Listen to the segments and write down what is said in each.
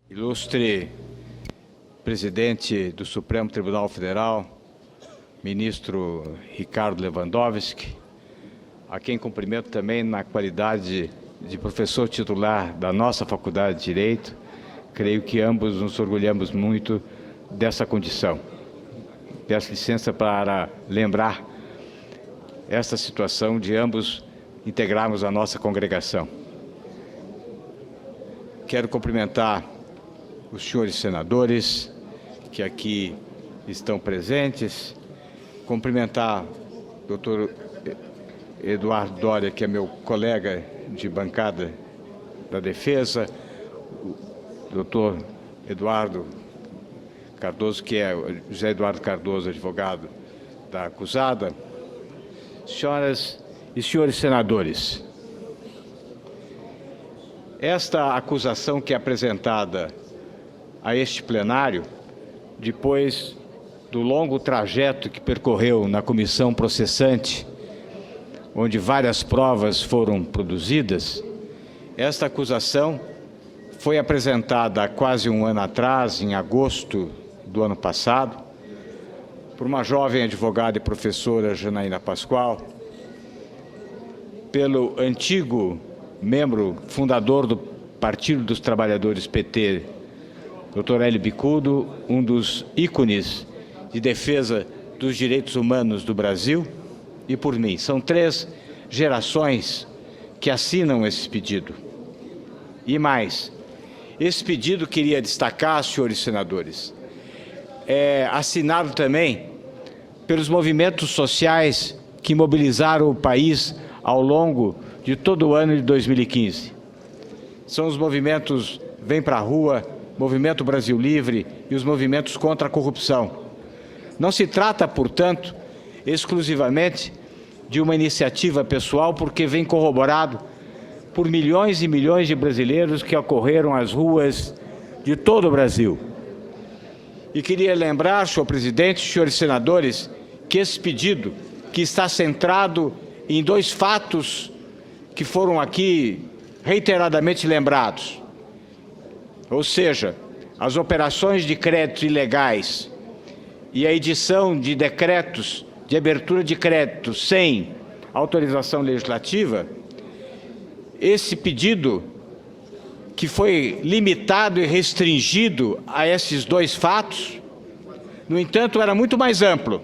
Ilustre presidente do Supremo Tribunal Federal, ministro Ricardo Lewandowski, a quem cumprimento também na qualidade de professor titular da nossa Faculdade de Direito, creio que ambos nos orgulhamos muito dessa condição. Peço licença para lembrar esta situação de ambos integrarmos a nossa congregação. Quero cumprimentar os senhores senadores que aqui estão presentes, cumprimentar o doutor Eduardo Doria, que é meu colega de bancada da defesa, o doutor Eduardo Cardoso, que é José Eduardo Cardoso, advogado da acusada, senhoras e senhores senadores. Esta acusação que é apresentada a este plenário, depois do longo trajeto que percorreu na comissão processante, onde várias provas foram produzidas, esta acusação foi apresentada há quase um ano atrás, em agosto do ano passado, por uma jovem advogada e professora, Janaína Pascoal, pelo antigo membro fundador do Partido dos Trabalhadores PT, Dr. Hélio Bicudo, um dos ícones de defesa dos direitos humanos do Brasil, e por mim. São 3 gerações que assinam esse pedido. E mais, esse pedido, queria destacar, senhores senadores, é assinado também pelos movimentos sociais que mobilizaram o país ao longo de todo o ano de 2015. São os movimentos Vem Pra Rua, Movimento Brasil Livre e os movimentos contra a corrupção. Não se trata, portanto, exclusivamente de uma iniciativa pessoal, porque vem corroborado por milhões e milhões de brasileiros que acorreram às ruas de todo o Brasil. E queria lembrar, senhor presidente, senhores senadores, que esse pedido, que está centrado em 2 fatos que foram aqui reiteradamente lembrados, ou seja, as operações de crédito ilegais e a edição de decretos de abertura de crédito sem autorização legislativa, esse pedido, que foi limitado e restringido a esses 2 fatos, no entanto, era muito mais amplo,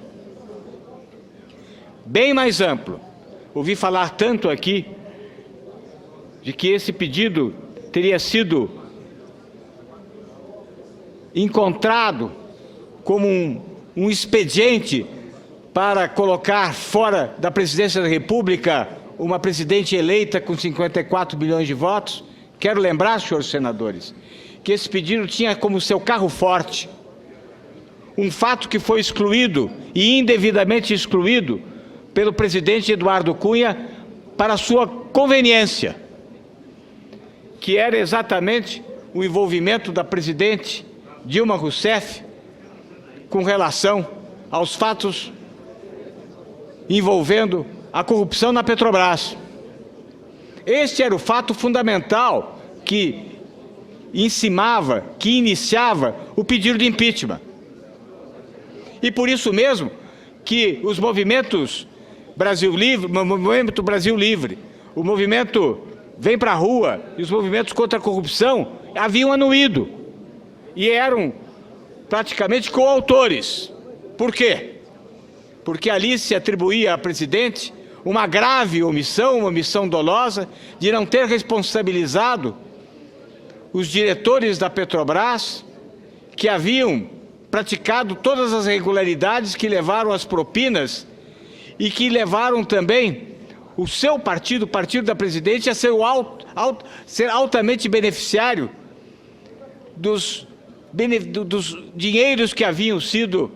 bem mais amplo. Ouvi falar tanto aqui de que esse pedido teria sido encontrado como um expediente para colocar fora da presidência da República uma presidente eleita com 54 milhões de votos. Quero lembrar, senhores senadores, que esse pedido tinha como seu carro forte um fato que foi excluído e indevidamente excluído pelo presidente Eduardo Cunha para sua conveniência, que era exatamente o envolvimento da presidente Dilma Rousseff com relação aos fatos envolvendo a corrupção na Petrobras. Este era o fato fundamental que encimava, que iniciava o pedido de impeachment. E por isso mesmo que os movimentos Brasil Livre, o Movimento Brasil Livre, o movimento Vem Pra Rua e os movimentos contra a corrupção haviam anuído e eram praticamente coautores. Por quê? Porque ali se atribuía à presidente uma grave omissão, uma omissão dolosa, de não ter responsabilizado os diretores da Petrobras, que haviam praticado todas as irregularidades que levaram às propinas e que levaram também o seu partido, o partido da presidente, a ser, ser altamente beneficiário dos dinheiros que haviam sido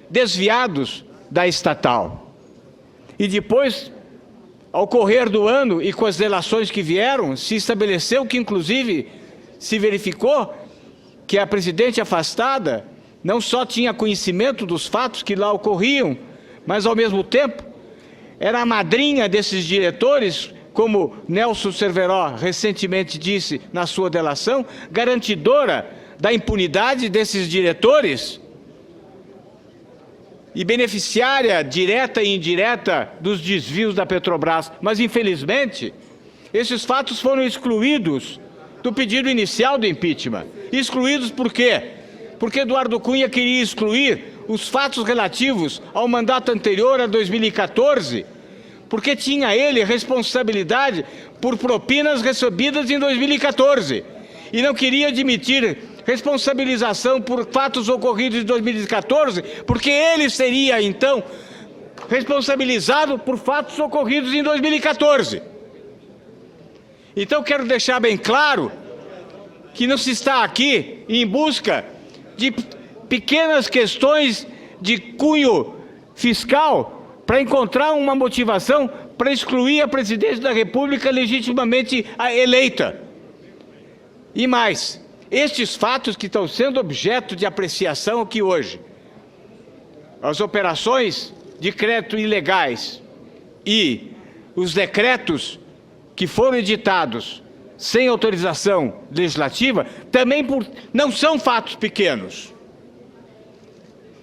desviados da estatal. E depois, ao correr do ano e com as delações que vieram, se estabeleceu que, inclusive, se verificou que a presidente afastada não só tinha conhecimento dos fatos que lá ocorriam, mas, ao mesmo tempo, era a madrinha desses diretores como Nelson Cerveró recentemente disse na sua delação, garantidora da impunidade desses diretores e beneficiária direta e indireta dos desvios da Petrobras. Mas, infelizmente, esses fatos foram excluídos do pedido inicial do impeachment. Excluídos por quê? Porque Eduardo Cunha queria excluir os fatos relativos ao mandato anterior a 2014, porque tinha ele responsabilidade por propinas recebidas em 2014 e não queria admitir responsabilização por fatos ocorridos em 2014, porque ele seria, então, responsabilizado por fatos ocorridos em 2014. Então, quero deixar bem claro que não se está aqui em busca de pequenas questões de cunho fiscal para encontrar uma motivação para excluir a presidência da República legitimamente eleita. E mais, estes fatos que estão sendo objeto de apreciação aqui hoje, as operações de crédito ilegais e os decretos que foram editados sem autorização legislativa, também não são fatos pequenos.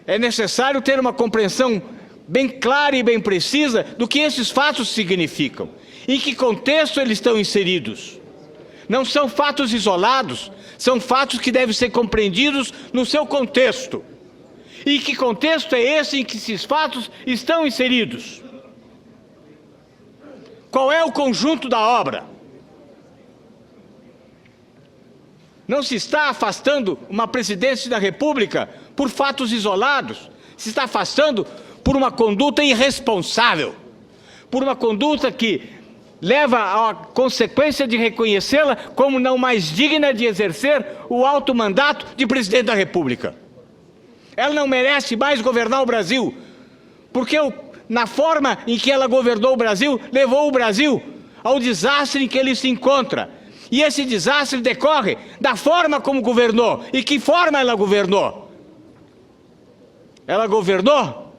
É necessário ter uma compreensão bem clara e bem precisa do que esses fatos significam, em que contexto eles estão inseridos. Não são fatos isolados, são fatos que devem ser compreendidos no seu contexto. E que contexto é esse em que esses fatos estão inseridos? Qual é o conjunto da obra? Não se está afastando uma presidência da República por fatos isolados, se está afastando por uma conduta irresponsável, por uma conduta que leva à consequência de reconhecê-la como não mais digna de exercer o alto mandato de presidente da República. Ela não merece mais governar o Brasil, porque na forma em que ela governou o Brasil, levou o Brasil ao desastre em que ele se encontra. E esse desastre decorre da forma como governou. E que forma ela governou? Ela governou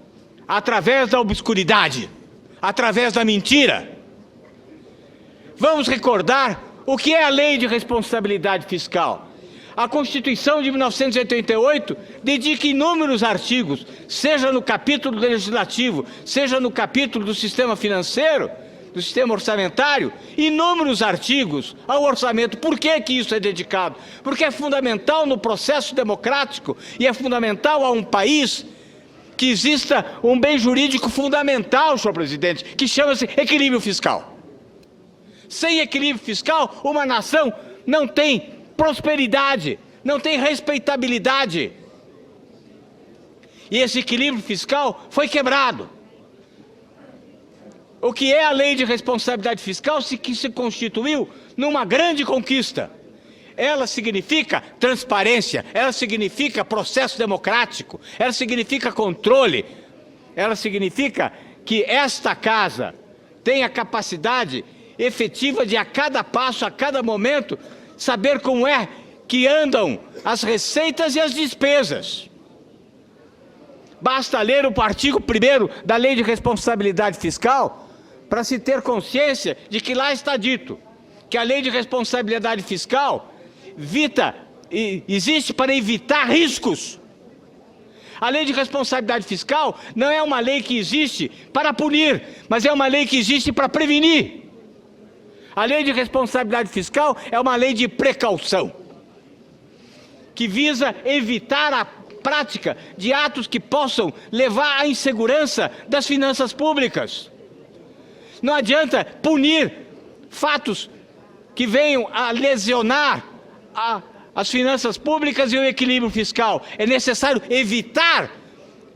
através da obscuridade, através da mentira. Vamos recordar o que é a Lei de Responsabilidade Fiscal. A Constituição de 1988 dedica inúmeros artigos, seja no capítulo legislativo, seja no capítulo do sistema financeiro, do sistema orçamentário, inúmeros artigos ao orçamento. Por que que isso é dedicado? Porque é fundamental no processo democrático e é fundamental a um país que exista um bem jurídico fundamental, senhor presidente, que chama-se equilíbrio fiscal. Sem equilíbrio fiscal, uma nação não tem prosperidade, não tem respeitabilidade. E esse equilíbrio fiscal foi quebrado. O que é a Lei de Responsabilidade Fiscal que se constituiu numa grande conquista? Ela significa transparência, ela significa processo democrático, ela significa controle, ela significa que esta casa tem a capacidade efetiva de a cada passo, a cada momento, saber como é que andam as receitas e as despesas. Basta ler o artigo 1º da Lei de Responsabilidade Fiscal para se ter consciência de que lá está dito que a Lei de Responsabilidade Fiscal existe para evitar riscos. A Lei de Responsabilidade Fiscal não é uma lei que existe para punir, mas é uma lei que existe para prevenir. A Lei de Responsabilidade Fiscal é uma lei de precaução, que visa evitar a prática de atos que possam levar à insegurança das finanças públicas. Não adianta punir fatos que venham a lesionar as finanças públicas e o equilíbrio fiscal. É necessário evitar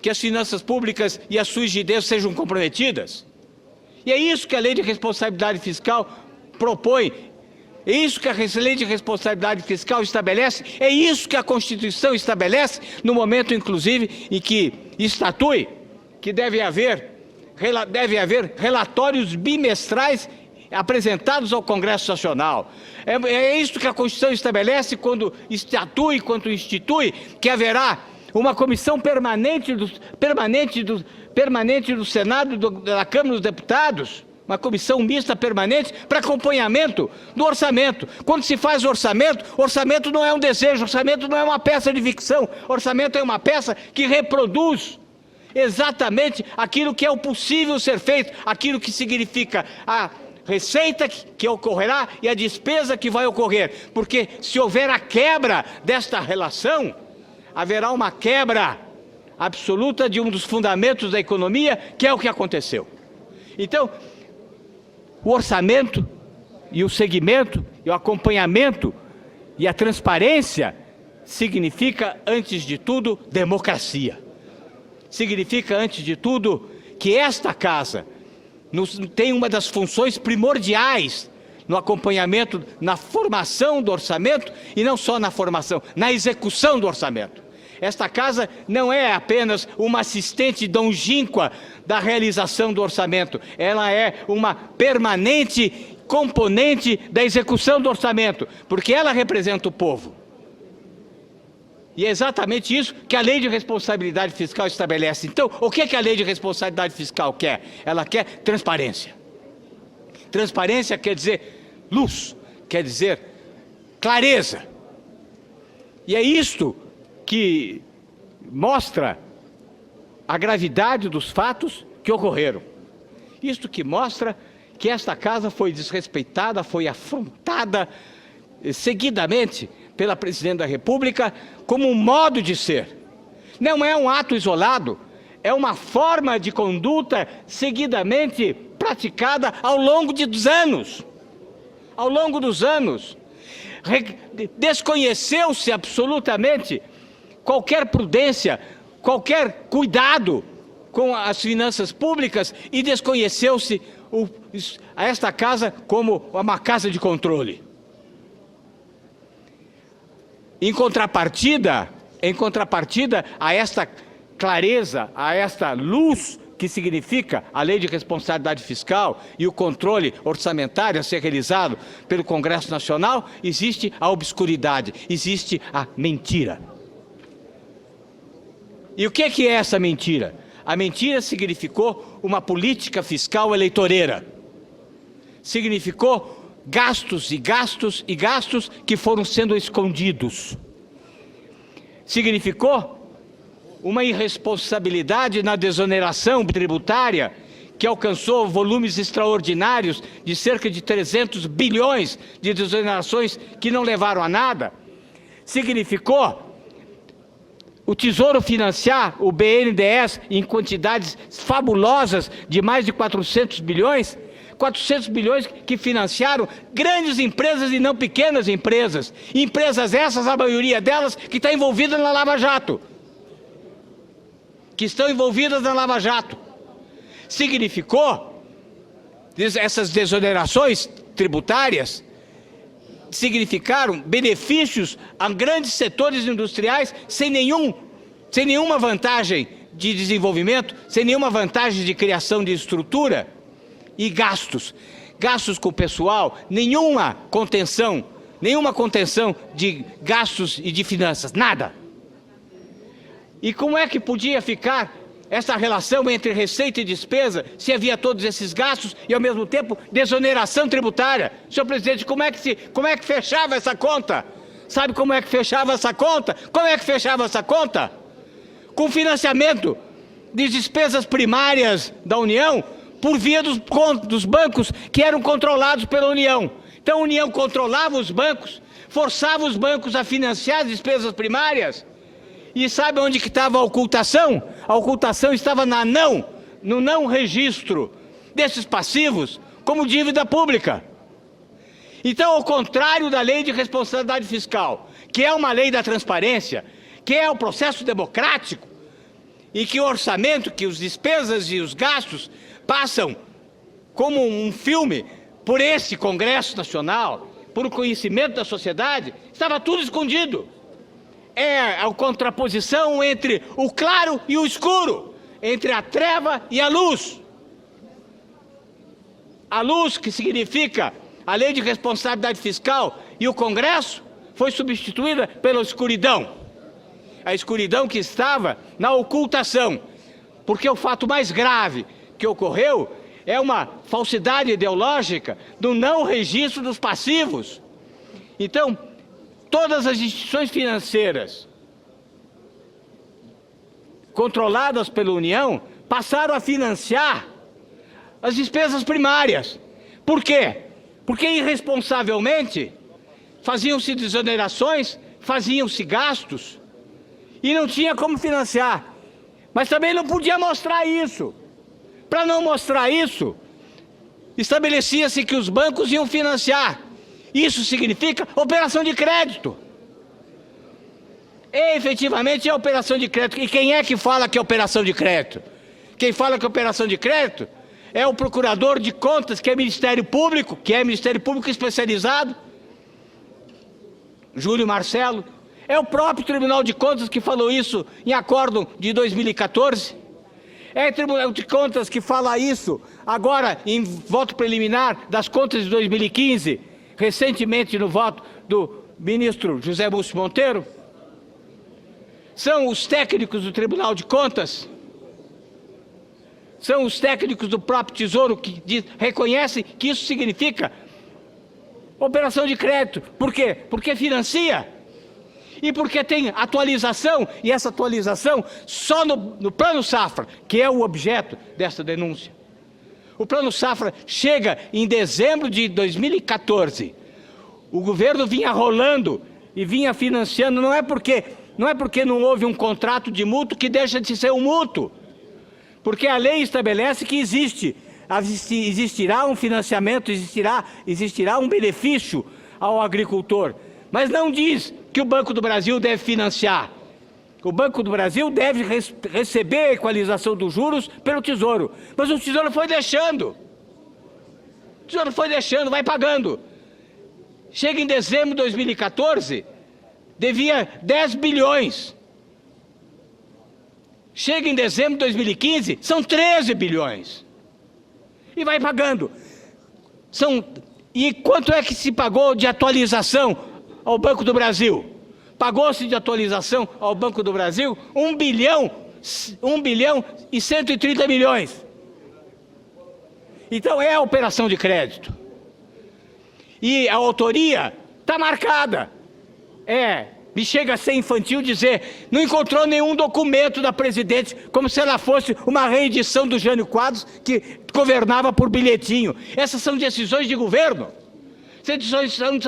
que as finanças públicas e a sua rigidez sejam comprometidas. E é isso que a Lei de Responsabilidade Fiscal propõe, é isso que a Lei de Responsabilidade Fiscal estabelece, é isso que a Constituição estabelece, no momento, inclusive, em que estatui que deve haver relatórios bimestrais apresentados ao Congresso Nacional. É isso que a Constituição estabelece quando estatui, quando institui, que haverá uma comissão permanente do Senado e da Câmara dos Deputados, uma comissão mista permanente para acompanhamento do orçamento. Quando se faz orçamento não é um desejo, orçamento não é uma peça de ficção, orçamento é uma peça que reproduz exatamente aquilo que é o possível ser feito, aquilo que significa a receita que ocorrerá e a despesa que vai ocorrer. Porque se houver a quebra desta relação, haverá uma quebra absoluta de um dos fundamentos da economia, que é o que aconteceu. Então, o orçamento e o segmento e o acompanhamento e a transparência significa, antes de tudo, democracia. Significa, antes de tudo, que esta casa tem uma das funções primordiais no acompanhamento, na formação do orçamento, e não só na formação, na execução do orçamento. Esta casa não é apenas uma assistente longínqua da realização do orçamento, ela é uma permanente componente da execução do orçamento, porque ela representa o povo. E é exatamente isso que a Lei de Responsabilidade Fiscal estabelece. Então, o que a Lei de Responsabilidade Fiscal quer? Ela quer transparência. Transparência quer dizer luz, quer dizer clareza. E é isto que mostra a gravidade dos fatos que ocorreram. Isto que mostra que esta casa foi desrespeitada, foi afrontada seguidamente pela Presidente da República como um modo de ser. Não é um ato isolado, é uma forma de conduta seguidamente praticada ao longo dos anos. Ao longo dos anos, desconheceu-se absolutamente qualquer prudência, qualquer cuidado com as finanças públicas e desconheceu-se esta casa como uma casa de controle. Em contrapartida a esta clareza, a esta luz que significa a Lei de Responsabilidade Fiscal e o controle orçamentário a ser realizado pelo Congresso Nacional, existe a obscuridade, existe a mentira. E o que é essa mentira? A mentira significou uma política fiscal eleitoreira. Significou gastos e gastos e gastos que foram sendo escondidos. Significou uma irresponsabilidade na desoneração tributária que alcançou volumes extraordinários de cerca de 300 bilhões de desonerações que não levaram a nada. Significou o Tesouro financiar o BNDES em quantidades fabulosas de mais de 400 bilhões, 400 bilhões que financiaram grandes empresas e não pequenas empresas. Empresas essas, a maioria delas, que está envolvida na Lava Jato. Que estão envolvidas na Lava Jato. Significou, essas desonerações tributárias, significaram benefícios a grandes setores industriais sem nenhuma vantagem de desenvolvimento, sem nenhuma vantagem de criação de estrutura, e gastos com o pessoal, nenhuma contenção de gastos e de finanças, nada. E como é que podia ficar essa relação entre receita e despesa, se havia todos esses gastos e, ao mesmo tempo, desoneração tributária? Senhor presidente, como é que fechava essa conta? Sabe como é que fechava essa conta? Como é que fechava essa conta? Com financiamento de despesas primárias da União por via dos bancos que eram controlados pela União. Então, a União controlava os bancos, forçava os bancos a financiar as despesas primárias. E sabe onde que estava a ocultação? A ocultação estava no não registro desses passivos como dívida pública. Então, ao contrário da Lei de Responsabilidade Fiscal, que é uma lei da transparência, que é o processo democrático, e que o orçamento, que as despesas e os gastos passam como um filme por esse Congresso Nacional, por o conhecimento da sociedade, estava tudo escondido. É a contraposição entre o claro e o escuro, entre a treva e a luz. A luz, que significa a Lei de Responsabilidade Fiscal e o Congresso, foi substituída pela escuridão. A escuridão que estava na ocultação, porque o fato mais grave que ocorreu é uma falsidade ideológica do não registro dos passivos. Então, todas as instituições financeiras controladas pela União passaram a financiar as despesas primárias. Por quê? Porque irresponsavelmente faziam-se desonerações, faziam-se gastos e não tinha como financiar. Mas também não podia mostrar isso. Para não mostrar isso, estabelecia-se que os bancos iam financiar. Isso significa operação de crédito. E, efetivamente, é operação de crédito. E quem é que fala que é operação de crédito? Quem fala que é operação de crédito é o procurador de contas, que é Ministério Público, especializado, Júlio Marcelo. É o próprio Tribunal de Contas que falou isso em acórdão de 2014. É o Tribunal de Contas que fala isso agora em voto preliminar das contas de 2015, recentemente no voto do ministro José Múcio Monteiro. São os técnicos do Tribunal de Contas, são os técnicos do próprio Tesouro que reconhecem que isso significa operação de crédito. Por quê? Porque financia. E porque tem atualização, e essa atualização só no Plano Safra, que é o objeto dessa denúncia. O Plano Safra chega em dezembro de 2014. O governo vinha rolando e vinha financiando, não é porque não houve um contrato de mútuo que deixa de ser um mútuo. Porque a lei estabelece que existirá um financiamento, existirá um benefício ao agricultor. Mas não diz que o Banco do Brasil deve financiar. O Banco do Brasil deve receber a equalização dos juros pelo Tesouro. Mas o Tesouro foi deixando. O Tesouro foi deixando, vai pagando. Chega em dezembro de 2014, devia 10 bilhões. Chega em dezembro de 2015, são 13 bilhões. E vai pagando. E quanto é que se pagou de atualização ao Banco do Brasil? Pagou-se de atualização ao Banco do Brasil 1 bilhão e 130 milhões. Então é a operação de crédito. E a autoria está marcada. Me chega a ser infantil dizer, não encontrou nenhum documento da presidente, como se ela fosse uma reedição do Jânio Quadros, que governava por bilhetinho. Essas são decisões de governo. São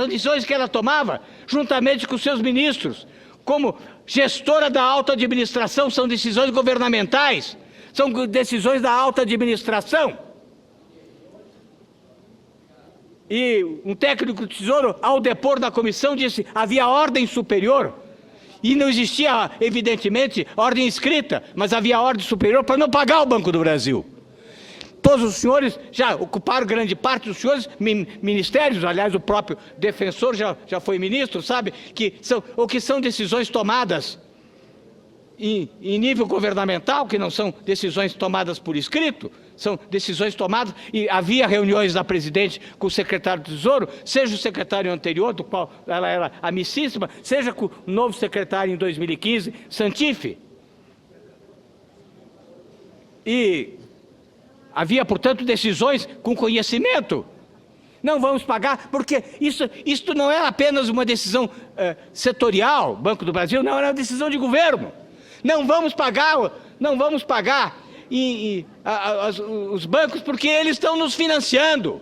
decisões que ela tomava juntamente com seus ministros. Como gestora da alta administração, são decisões governamentais, são decisões da alta administração. E um técnico do Tesouro, ao depor da comissão, disse que havia ordem superior. E não existia, evidentemente, ordem escrita, mas havia ordem superior para não pagar o Banco do Brasil. Todos os senhores já ocuparam grande parte dos senhores ministérios, aliás, o próprio defensor já foi ministro, sabe? Que são decisões tomadas em nível governamental, que não são decisões tomadas por escrito, são decisões tomadas, e havia reuniões da presidente com o secretário do Tesouro, seja o secretário anterior, do qual ela era amicíssima, seja com o novo secretário em 2015, Santife. E havia, portanto, decisões com conhecimento. Não vamos pagar, porque isso não era apenas uma decisão setorial, Banco do Brasil, não, era uma decisão de governo. Não vamos pagar os bancos porque eles estão nos financiando.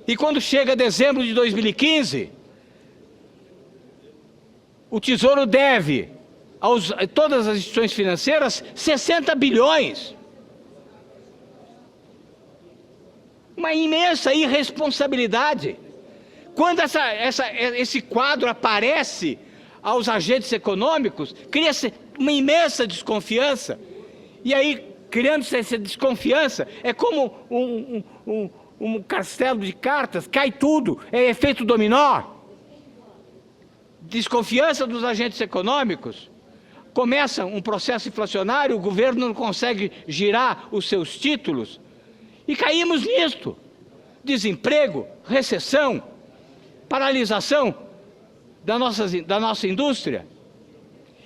E quando chega dezembro de 2015, o Tesouro deve a todas as instituições financeiras 60 bilhões. Uma imensa irresponsabilidade. Quando esse quadro aparece aos agentes econômicos, cria-se uma imensa desconfiança. E aí, criando-se essa desconfiança, é como um castelo de cartas, cai tudo, é efeito dominó. Desconfiança dos agentes econômicos, começa um processo inflacionário, o governo não consegue girar os seus títulos, e caímos nisto. Desemprego, recessão, paralisação da nossa indústria.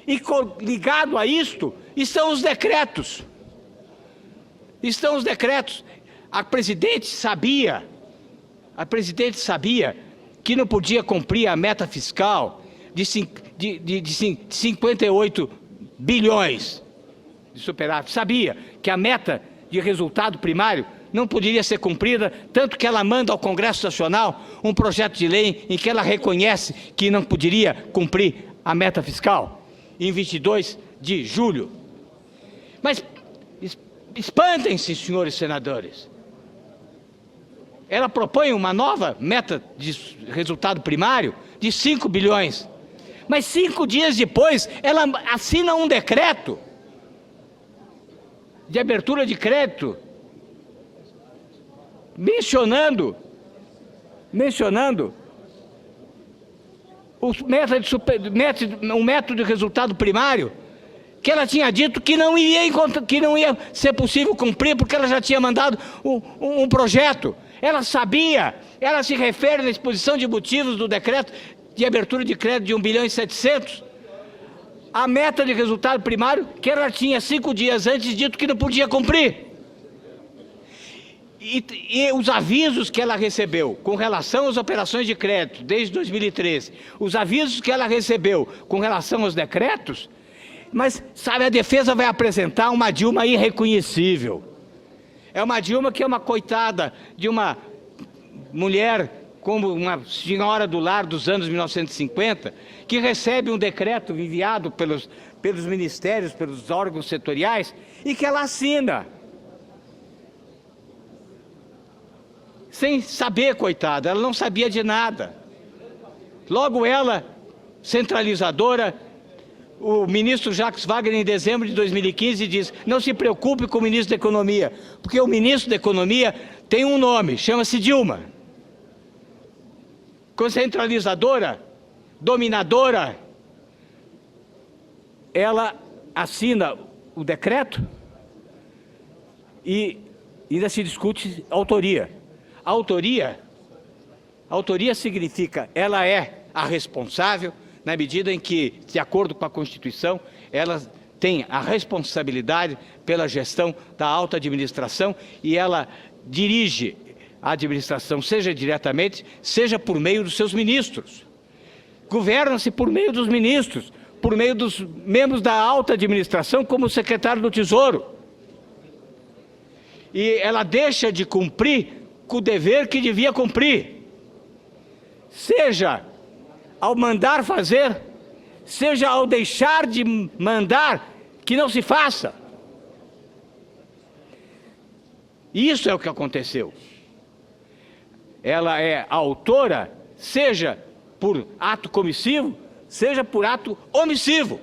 E ligado a isto estão os decretos. estão os decretos. A presidente sabia que não podia cumprir a meta fiscal de 58 bilhões de superávit. Sabia que a meta de resultado primário não poderia ser cumprida, tanto que ela manda ao Congresso Nacional um projeto de lei em que ela reconhece que não poderia cumprir a meta fiscal, em 22 de julho. Mas espantem-se, senhores senadores. Ela propõe uma nova meta de resultado primário de 5 bilhões. Mas 5 dias depois, ela assina um decreto de abertura de crédito, mencionando o método de resultado primário, que ela tinha dito que não ia ser possível cumprir, porque ela já tinha mandado um projeto. Ela sabia, ela se refere na exposição de motivos do decreto de abertura de crédito de 1 bilhão e 700, a meta de resultado primário que ela tinha 5 dias antes dito que não podia cumprir. E os avisos que ela recebeu com relação às operações de crédito desde 2013, os avisos que ela recebeu com relação aos decretos, mas, sabe, a defesa vai apresentar uma Dilma irreconhecível. É uma Dilma que é uma coitada de uma mulher como uma senhora do lar dos anos 1950, que recebe um decreto enviado pelos ministérios, pelos órgãos setoriais, e que ela assina. Sem saber, coitada, ela não sabia de nada. Logo ela, centralizadora, o ministro Jacques Wagner, em dezembro de 2015, diz: não se preocupe com o ministro da Economia, porque o ministro da Economia tem um nome, chama-se Dilma. Centralizadora, dominadora, ela assina o decreto e ainda se discute autoria. Autoria significa, ela é a responsável, na medida em que, de acordo com a Constituição, ela tem a responsabilidade pela gestão da alta administração e ela dirige a administração, seja diretamente, seja por meio dos seus ministros. Governa-se por meio dos ministros, por meio dos membros da alta administração, como o secretário do Tesouro. E ela deixa de cumprir com o dever que devia cumprir, seja ao mandar fazer, seja ao deixar de mandar que não se faça. Isso é o que aconteceu. Ela é autora, seja por ato comissivo, seja por ato omissivo.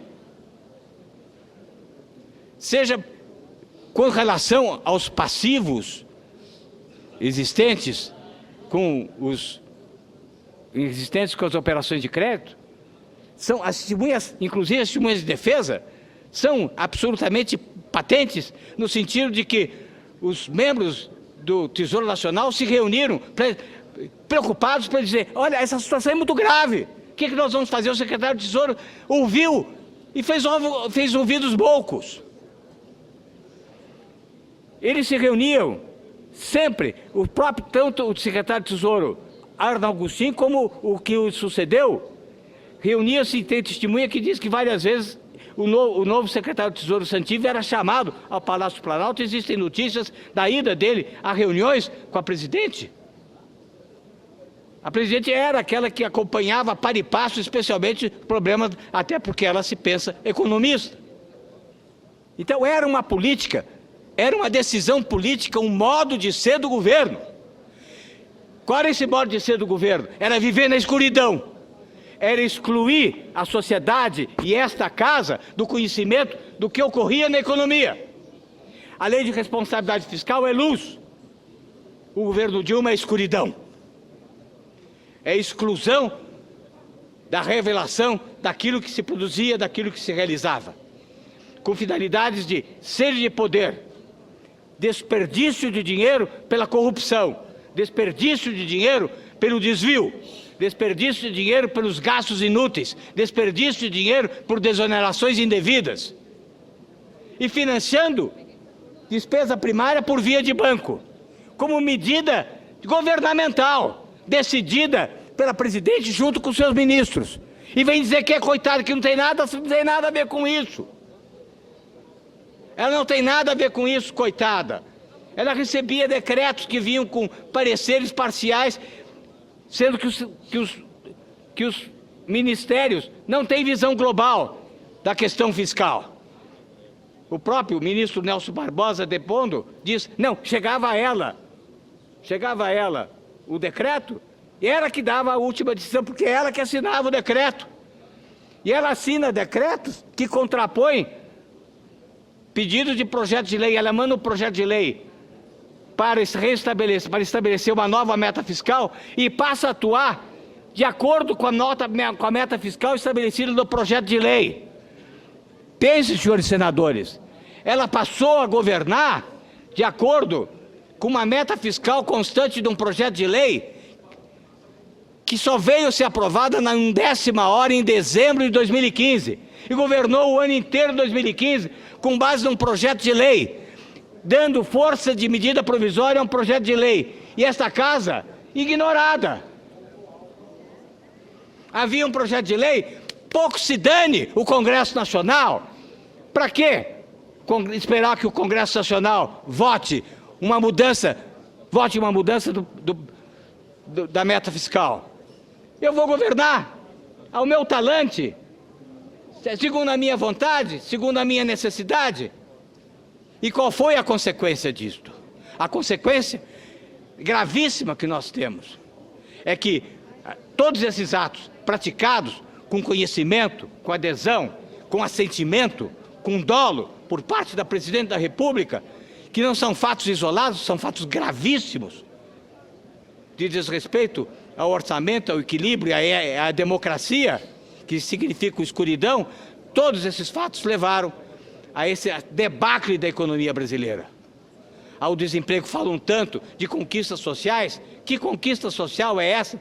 Seja com relação aos passivos existentes com as operações de crédito, são as testemunhas, inclusive as testemunhas de defesa, são absolutamente patentes, no sentido de que os membros do Tesouro Nacional se reuniram preocupados para dizer: olha, essa situação é muito grave, o que nós vamos fazer? O secretário do Tesouro ouviu e fez ouvidos boucos. Eles se reuniam sempre, o próprio, tanto o secretário de Tesouro Arnaldo Agostinho, como o que o sucedeu, reunia-se, e tem testemunha que diz que várias vezes o novo secretário de Tesouro Santivo era chamado ao Palácio Planalto. Existem notícias da ida dele a reuniões com a presidente. A presidente era aquela que acompanhava para e passo, especialmente problemas, até porque ela se pensa economista. Então era uma política, era uma decisão política, um modo de ser do governo. Qual era esse modo de ser do governo? Era viver na escuridão. Era excluir a sociedade e esta casa do conhecimento do que ocorria na economia. A lei de responsabilidade fiscal é luz. O governo Dilma é escuridão. É exclusão da revelação daquilo que se produzia, daquilo que se realizava. Com finalidades de sede de poder, desperdício de dinheiro pela corrupção, desperdício de dinheiro pelo desvio, desperdício de dinheiro pelos gastos inúteis, desperdício de dinheiro por desonerações indevidas. E financiando despesa primária por via de banco, como medida governamental, decidida pela presidente junto com seus ministros. E vem dizer que é coitado, que não tem nada a ver com isso. Ela não tem nada a ver com isso, coitada. Ela recebia decretos que vinham com pareceres parciais, sendo que os ministérios não têm visão global da questão fiscal. O próprio ministro Nelson Barbosa, depondo, diz, não, chegava a ela o decreto, e ela que dava a última decisão, porque é ela que assinava o decreto. E ela assina decretos que contrapõem pedidos de projeto de lei. Ela manda um projeto de lei para estabelecer uma nova meta fiscal e passa a atuar de acordo com a meta fiscal estabelecida no projeto de lei. Pense, senhores senadores, ela passou a governar de acordo com uma meta fiscal constante de um projeto de lei que só veio ser aprovada na 10ª hora em dezembro de 2015 e governou o ano inteiro de 2015 com base num projeto de lei, dando força de medida provisória a um projeto de lei. E esta casa, ignorada. Havia um projeto de lei, pouco se dane o Congresso Nacional. Para quê? Esperar que o Congresso Nacional vote uma mudança da meta fiscal. Eu vou governar ao meu talante, segundo a minha vontade, segundo a minha necessidade. E qual foi a consequência disto? A consequência gravíssima que nós temos é que todos esses atos praticados com conhecimento, com adesão, com assentimento, com dolo por parte da Presidente da República, que não são fatos isolados, são fatos gravíssimos de desrespeito ao orçamento, ao equilíbrio, à democracia, que significa escuridão. Todos esses fatos levaram a esse debacle da economia brasileira. Ao desemprego. Falam tanto de conquistas sociais. Que conquista social é essa?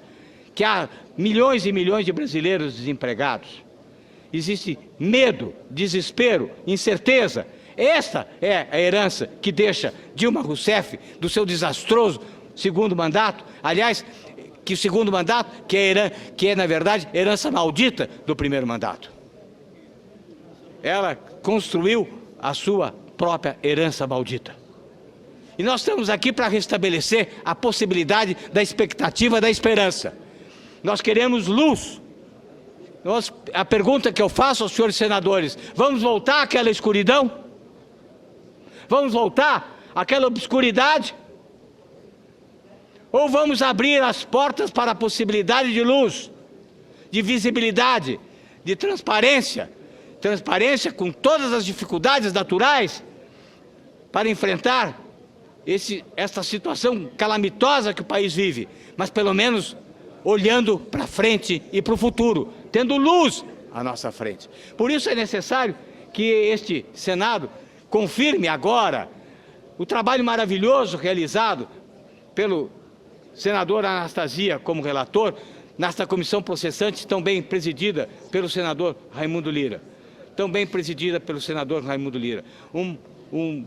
Que há milhões e milhões de brasileiros desempregados. Existe medo, desespero, incerteza. Esta é a herança que deixa Dilma Rousseff do seu desastroso segundo mandato. Aliás, que o segundo mandato, que é na verdade herança maldita do primeiro mandato. Ela construiu a sua própria herança maldita. E nós estamos aqui para restabelecer a possibilidade da expectativa, da esperança. Nós queremos luz. A pergunta que eu faço aos senhores senadores: vamos voltar àquela escuridão? Vamos voltar àquela obscuridade? Ou vamos abrir as portas para a possibilidade de luz, de visibilidade, de transparência? Transparência com todas as dificuldades naturais para enfrentar esta situação calamitosa que o país vive, mas pelo menos olhando para frente e para o futuro, tendo luz à nossa frente. Por isso é necessário que este Senado confirme agora o trabalho maravilhoso realizado pelo senador Anastasia como relator, nesta comissão processante tão bem presidida pelo senador Raimundo Lira. Um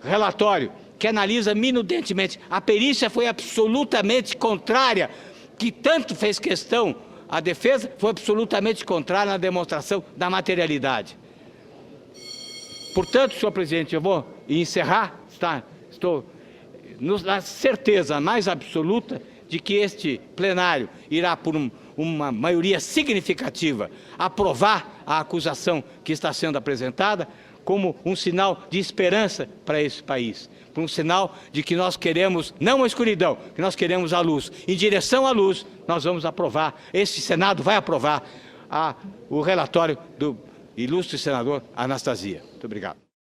relatório que analisa minuciosamente. A perícia foi absolutamente contrária, que tanto fez questão a defesa, foi absolutamente contrária na demonstração da materialidade. Portanto, senhor presidente, eu vou encerrar, estou na certeza mais absoluta de que este plenário irá, por uma maioria significativa, aprovar a acusação que está sendo apresentada como um sinal de esperança para esse país, por um sinal de que nós queremos, não a escuridão, que nós queremos a luz. Em direção à luz, nós vamos aprovar, este Senado vai aprovar o relatório do ilustre senador Anastasia. Muito obrigado.